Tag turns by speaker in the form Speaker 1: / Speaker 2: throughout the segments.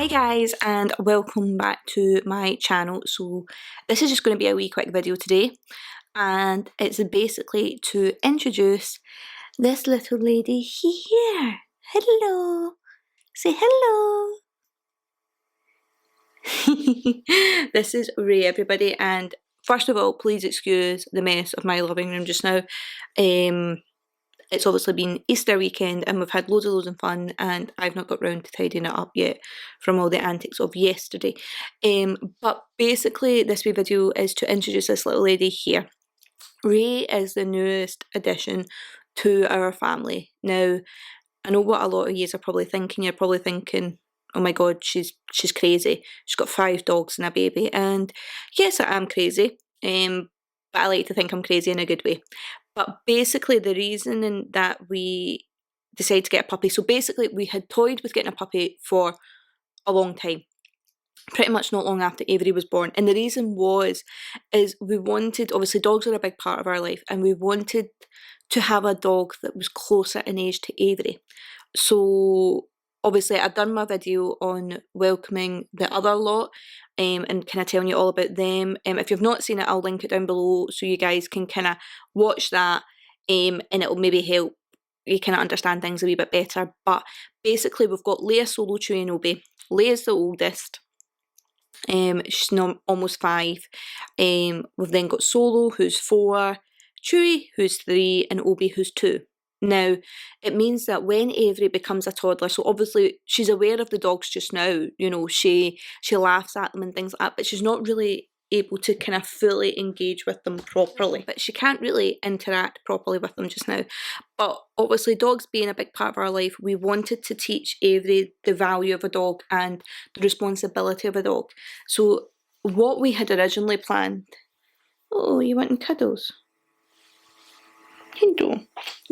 Speaker 1: Hi guys, and welcome back to my channel. So this is just going to be a wee quick video today, and it's basically to introduce this little lady here. Hello, say hello. This is Ray, everybody, and first of all, please excuse the mess of my living room just now. It's obviously been Easter weekend and we've had loads of fun, and I've not got round to tidying it up yet from all the antics of yesterday. But basically this wee video is to introduce this little lady here. Ray is the newest addition to our family. Now, I know what a lot of yous are probably thinking. You're probably thinking, oh my god, she's crazy. She's got 5 dogs and a baby. And yes, I am crazy. But I like to think I'm crazy in a good way. But basically the reason that we decided to get a puppy, so basically we had toyed with getting a puppy for a long time. Pretty much not long after Avery was born. And the reason is we wanted, obviously dogs are a big part of our life, and we wanted to have a dog that was closer in age to Avery. So obviously I've done my video on welcoming the other lot, and kind of telling you all about them. If you've not seen it, I'll link it down below so you guys can kind of watch that, and it'll maybe help you kind of understand things a wee bit better. But basically we've got Leia, Solo, Chewie and Obi. Leia's the oldest. She's now almost 5. We've then got Solo, who's 4, Chewie, who's 3, and Obi, who's 2. Now, it means that when Avery becomes a toddler, so obviously she's aware of the dogs just now, you know, she laughs at them and things like that, but she's not really able to kind of fully engage with them properly. But she can't really interact properly with them just now. But obviously dogs being a big part of our life, we wanted to teach Avery the value of a dog and the responsibility of a dog. So what we had originally planned... Oh, you wanting cuddles? Hello.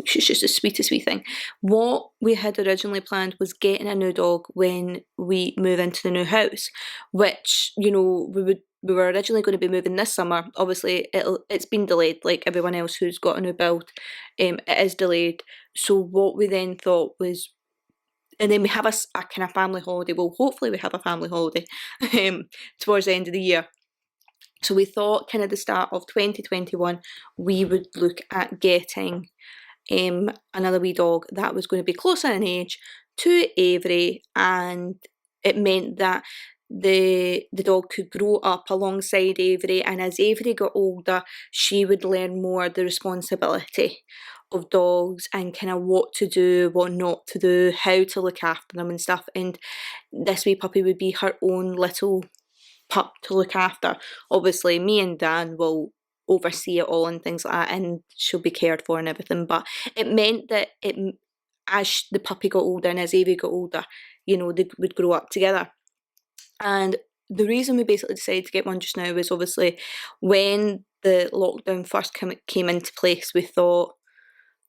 Speaker 1: She's just the sweetest wee thing. What we had originally planned was getting a new dog when we move into the new house, which, you know, we were originally going to be moving this summer. Obviously it's been delayed, like everyone else who's got a new build. It is delayed. So what we then thought was, and then we have a kind of family holiday. Well, hopefully we have a family holiday towards the end of the year. So we thought kind of the start of 2021 we would look at getting another wee dog that was going to be closer in age to Avery, and it meant that the dog could grow up alongside Avery, and as Avery got older she would learn more the responsibility of dogs and kind of what to do, what not to do, how to look after them and stuff. And this wee puppy would be her own little pup to look after. Obviously me and Dan will oversee it all and things like that, and she'll be cared for and everything. But it meant that as the puppy got older and as Avery got older, you know, they would grow up together. And the reason we basically decided to get one just now was obviously when the lockdown first came into place, we thought,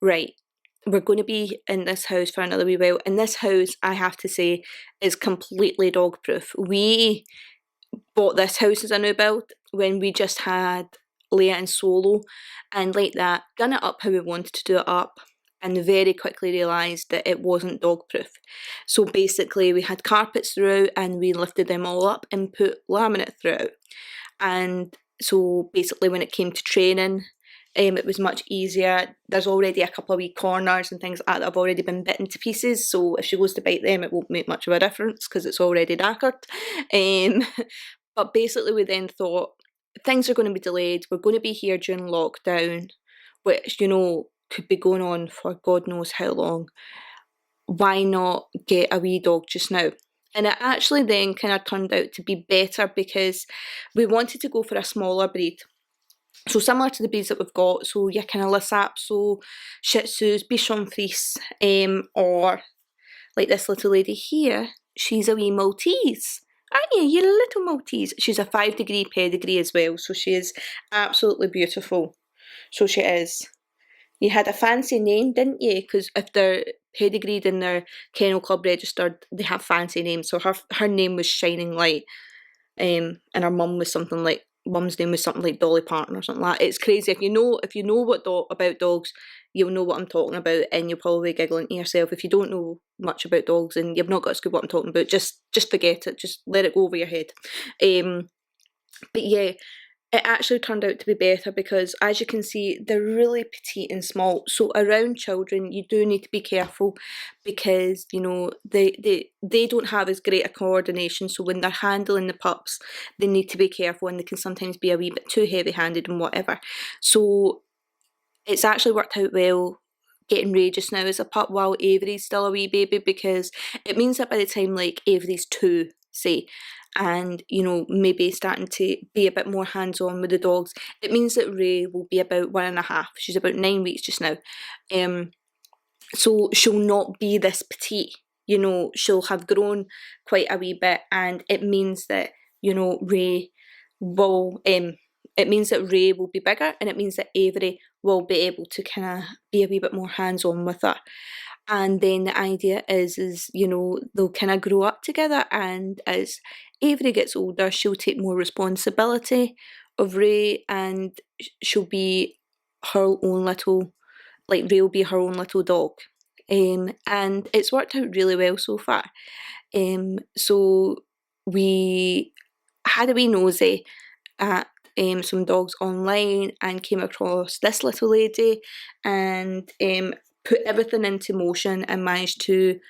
Speaker 1: right, we're going to be in this house for another wee while, and this house, I have to say, is completely dog proof. We bought this house as a new build when we just had Leia and Solo, and like that, done it up how we wanted to do it up, and very quickly realised that it wasn't dog proof. So basically we had carpets throughout and we lifted them all up and put laminate throughout. And so basically when it came to training, it was much easier. There's already a couple of wee corners and things like that have already been bitten to pieces, so if she goes to bite them it won't make much of a difference because it's already knackered. But basically we then thought, things are going to be delayed, we're going to be here during lockdown, which, you know, could be going on for God knows how long. Why not get a wee dog just now? And it actually then kind of turned out to be better because we wanted to go for a smaller breed. So similar to the breeds that we've got, so your kind of Lhasa, Shih Tzus, Bichon Frise, or like this little lady here, she's a wee Maltese. Aren't you? You're a little Maltese. She's a 5-degree pedigree as well, so she is absolutely beautiful. So she is. You had a fancy name, didn't you? Because if they're pedigreed and they're Kennel Club registered, they have fancy names. So her name was Shining Light, and her mum was something like mum's name was something like Dolly Parton or something like that. It's crazy. If you know about dogs, you'll know what I'm talking about, and you'll probably be giggling to yourself. If you don't know much about dogs and you've not got a clue what I'm talking about, just forget it. Just let it go over your head. But yeah, it actually turned out to be better because, as you can see, they're really petite and small. So around children, you do need to be careful because, you know, they don't have as great a coordination. So when they're handling the pups, they need to be careful, and they can sometimes be a wee bit too heavy-handed and whatever. So it's actually worked out well getting Ray just now as a pup while Avery's still a wee baby, because it means that by the time like Avery's 2, say, and you know, maybe starting to be a bit more hands-on with the dogs, it means that Ray will be about 1.5. She's about 9 weeks just now. So she'll not be this petite, you know, she'll have grown quite a wee bit, and it means that, you know, Ray will be bigger, and it means that Avery will be able to kind of be a wee bit more hands-on with her. And then the idea is, you know, they'll kind of grow up together, and as Avery gets older, she'll take more responsibility of Ray, and she'll be her own little, like Ray will be her own little dog. And it's worked out really well so far. So we had a wee nosy at some dogs online and came across this little lady, and put everything into motion and managed to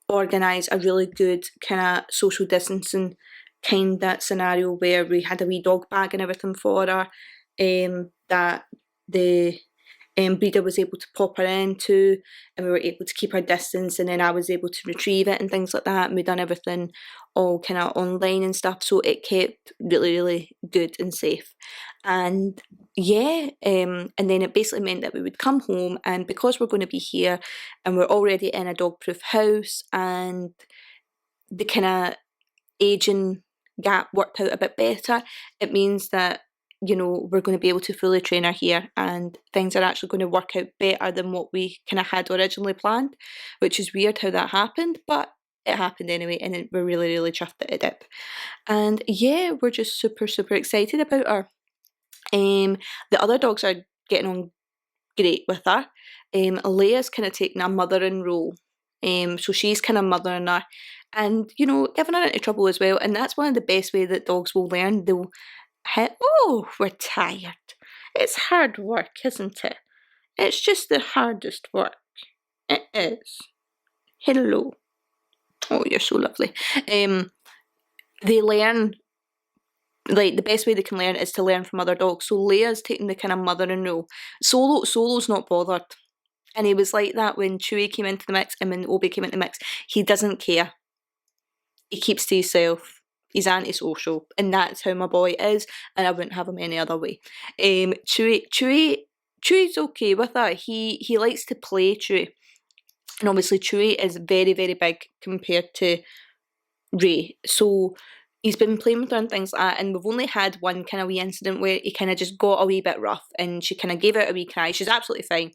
Speaker 1: organise a really good kind of social distancing kind of scenario where we had a wee dog bag and everything for her, that the breeder was able to pop her into, and we were able to keep our distance, and then I was able to retrieve it and things like that, and we done everything all kind of online and stuff, so it kept really, really good and safe. And yeah, and then it basically meant that we would come home, and because we're going to be here and we're already in a dog proof house, and the kind of aging gap worked out a bit better, it means that, you know, we're going to be able to fully train her here, and things are actually going to work out better than what we kind of had originally planned, which is weird how that happened, but it happened anyway, and we're really, really chuffed that it did. And yeah, we're just super, super excited about her. The other dogs are getting on great with her. Leia's kind of taking a mothering role, so she's kind of mothering her, and you know, giving her into trouble as well. And that's one of the best ways that dogs will learn. They'll hit. Oh, we're tired. It's hard work, isn't it? It's just the hardest work. It is. Hello. Oh, you're so lovely. They learn, like, the best way they can learn is to learn from other dogs. So Leia's taking the kind of mothering role. Solo's not bothered. And he was like that when Chewy came into the mix, and when Obi came into the mix. He doesn't care. He keeps to himself. He's antisocial, and that's how my boy is, and I wouldn't have him any other way. Chewy's okay with her. He likes to play Chewy. And obviously Chewy is very, very big compared to Ray. So he's been playing with her and things like that, and we've only had one kind of wee incident where he kind of just got a wee bit rough, and she kind of gave out a wee cry. She's absolutely fine.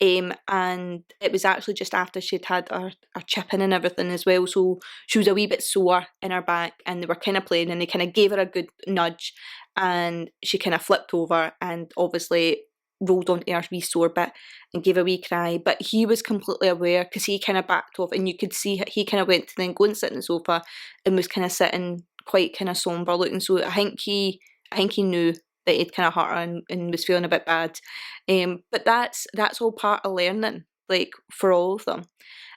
Speaker 1: And it was actually just after she'd had her chip in and everything as well, so she was a wee bit sore in her back, and they were kind of playing, and they kind of gave her a good nudge, and she kind of flipped over and obviously rolled onto her wee sore bit and gave a wee cry. But he was completely aware, because he kind of backed off, and you could see he kind of went to then go and sit on the sofa and was kind of sitting quite kind of somber looking. So I think he knew that he'd kind of hurt her, and was feeling a bit bad. But that's all part of learning, like, for all of them.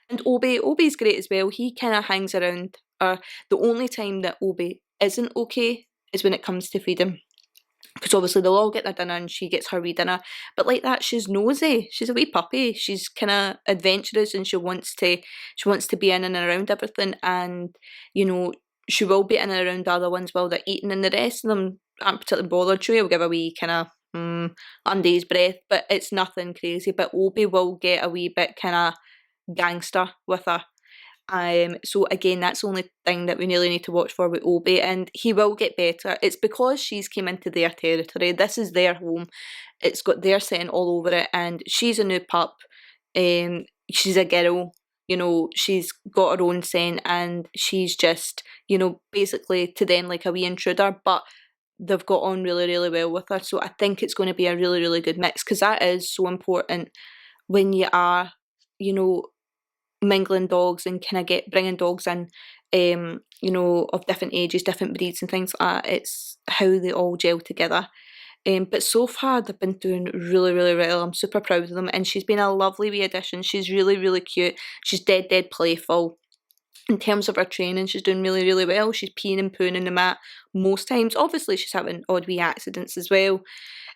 Speaker 1: And Obi's great as well. He kind of hangs around her. The only time that Obi isn't okay is when it comes to feeding, because obviously they'll all get their dinner and she gets her wee dinner, but like that, she's nosy. She's a wee puppy. She's kind of adventurous, and she wants to be in and around everything, and you know, she will be in and around the other ones while they're eating, and the rest of them aren't particularly bothered. Chewy will give a wee kind of under his breath, but it's nothing crazy. But Obi will get a wee bit kind of gangster with her. So again, that's the only thing that we really need to watch for with Obi, and he will get better. It's because she's came into their territory. This is their home. It's got their scent all over it, and she's a new pup. She's a girl. You know, she's got her own scent, and she's just, you know, basically to them like a wee intruder. But they've got on really, really well with her. So I think it's going to be a really, really good mix, because that is so important when you are, you know, mingling dogs and kind of bringing dogs in, you know, of different ages, different breeds and things like that. It's how they all gel together. But so far they've been doing really, really well. I'm super proud of them, and she's been a lovely wee addition. She's really, really cute. She's dead, dead playful. In terms of her training, she's doing really, really well. She's peeing and pooing in the mat most times. Obviously, she's having odd wee accidents as well.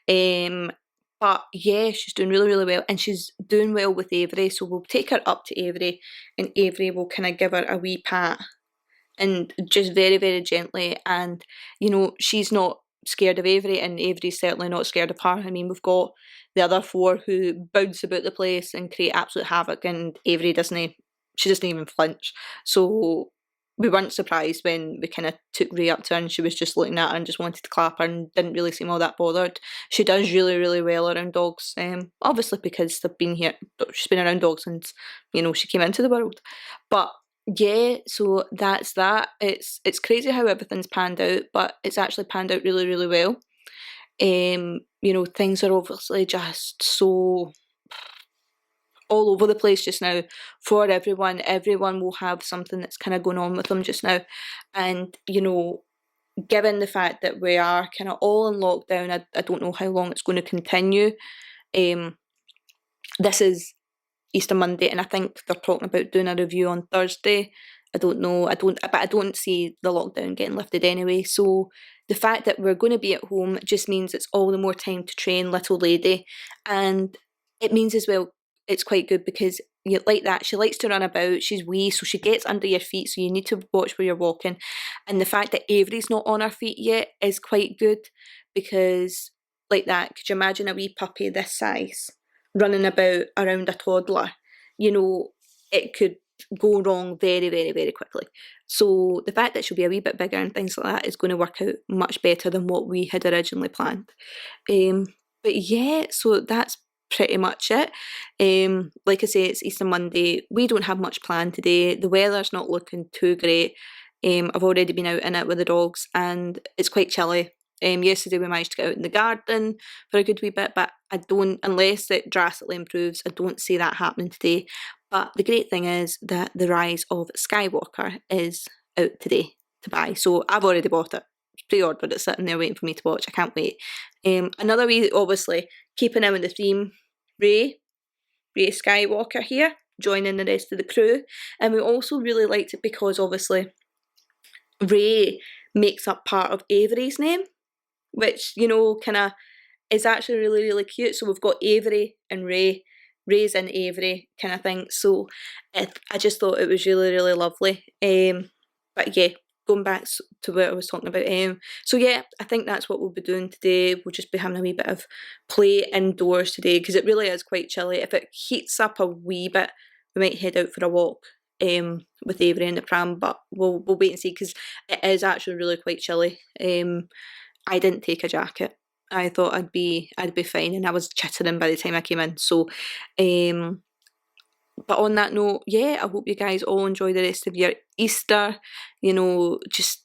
Speaker 1: But yeah, she's doing really, really well, and she's doing well with Avery. So we'll take her up to Avery, and Avery will kind of give her a wee pat, and just very, very gently. And you know, she's not scared of Avery, and Avery's certainly not scared of her. I mean, we've got the other four who bounce about the place and create absolute havoc, and Avery she doesn't even flinch. So we weren't surprised when we kind of took Ray up to her and she was just looking at her and just wanted to clap her and didn't really seem all that bothered. She does really, really well around dogs, obviously because she's been around dogs since, you know, she came into the world. But yeah, so that's that. It's crazy how everything's panned out, but it's actually panned out really, really well. You know, things are obviously just so all over the place just now for everyone. Everyone will have something that's kind of going on with them just now. And, you know, given the fact that we are kind of all in lockdown, I don't know how long it's going to continue. This is Easter Monday, and I think they're talking about doing a review on Thursday. I don't know, but I don't see the lockdown getting lifted anyway. So the fact that we're going to be at home just means it's all the more time to train little lady. And it means as well, it's quite good because you like that. She likes to run about. She's wee, so she gets under your feet. So you need to watch where you're walking. And the fact that Avery's not on her feet yet is quite good, because like that, could you imagine a wee puppy this size running about around a toddler? You know, it could go wrong very, very, very quickly. So the fact that she'll be a wee bit bigger and things like that is going to work out much better than what we had originally planned. But yeah, so that's pretty much it. Like I say, it's Easter Monday. We don't have much planned today. The weather's not looking too great. I've already been out in it with the dogs and it's quite chilly. Yesterday we managed to get out in the garden for a good wee bit, but unless it drastically improves, I don't see that happening today. But the great thing is that The Rise of Skywalker is out today to buy. So I've already bought it. It's pre-ordered, it's sitting there waiting for me to watch. I can't wait. Another wee, obviously, keeping in with the theme, Ray Skywalker here, joining the rest of the crew. And we also really liked it because obviously Ray makes up part of Avery's name, which, you know, kind of is actually really, really cute. So we've got Avery and Ray, Ray's in Avery kind of thing. So I just thought it was really, really lovely. But yeah, going back to what I was talking about. So yeah, I think that's what we'll be doing today. We'll just be having a wee bit of play indoors today because it really is quite chilly. If it heats up a wee bit, we might head out for a walk with Avery in the pram, but we'll wait and see because it is actually really quite chilly. I didn't take a jacket. I thought I'd be fine, and I was chittering by the time I came in. So, but on that note, yeah, I hope you guys all enjoy the rest of your Easter. You know, just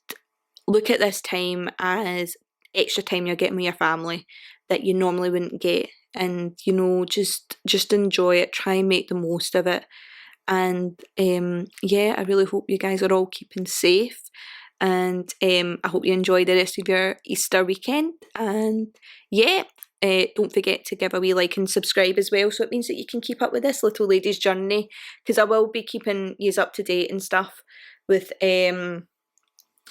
Speaker 1: look at this time as extra time you're getting with your family that you normally wouldn't get, and you know, just enjoy it. Try and make the most of it. And yeah, I really hope you guys are all keeping safe. And I hope you enjoy the rest of your Easter weekend. And yeah, don't forget to give a wee like and subscribe as well, so it means that you can keep up with this little lady's journey, because I will be keeping you up to date and stuff with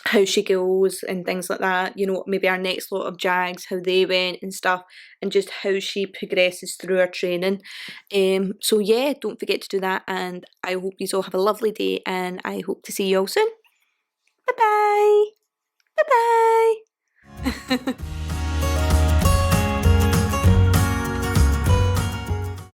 Speaker 1: how she goes and things like that. You know, maybe our next lot of Jags, how they went and stuff, and just how she progresses through her training. So yeah, don't forget to do that, and I hope you all have a lovely day, and I hope to see you all soon. Bye bye. Bye bye.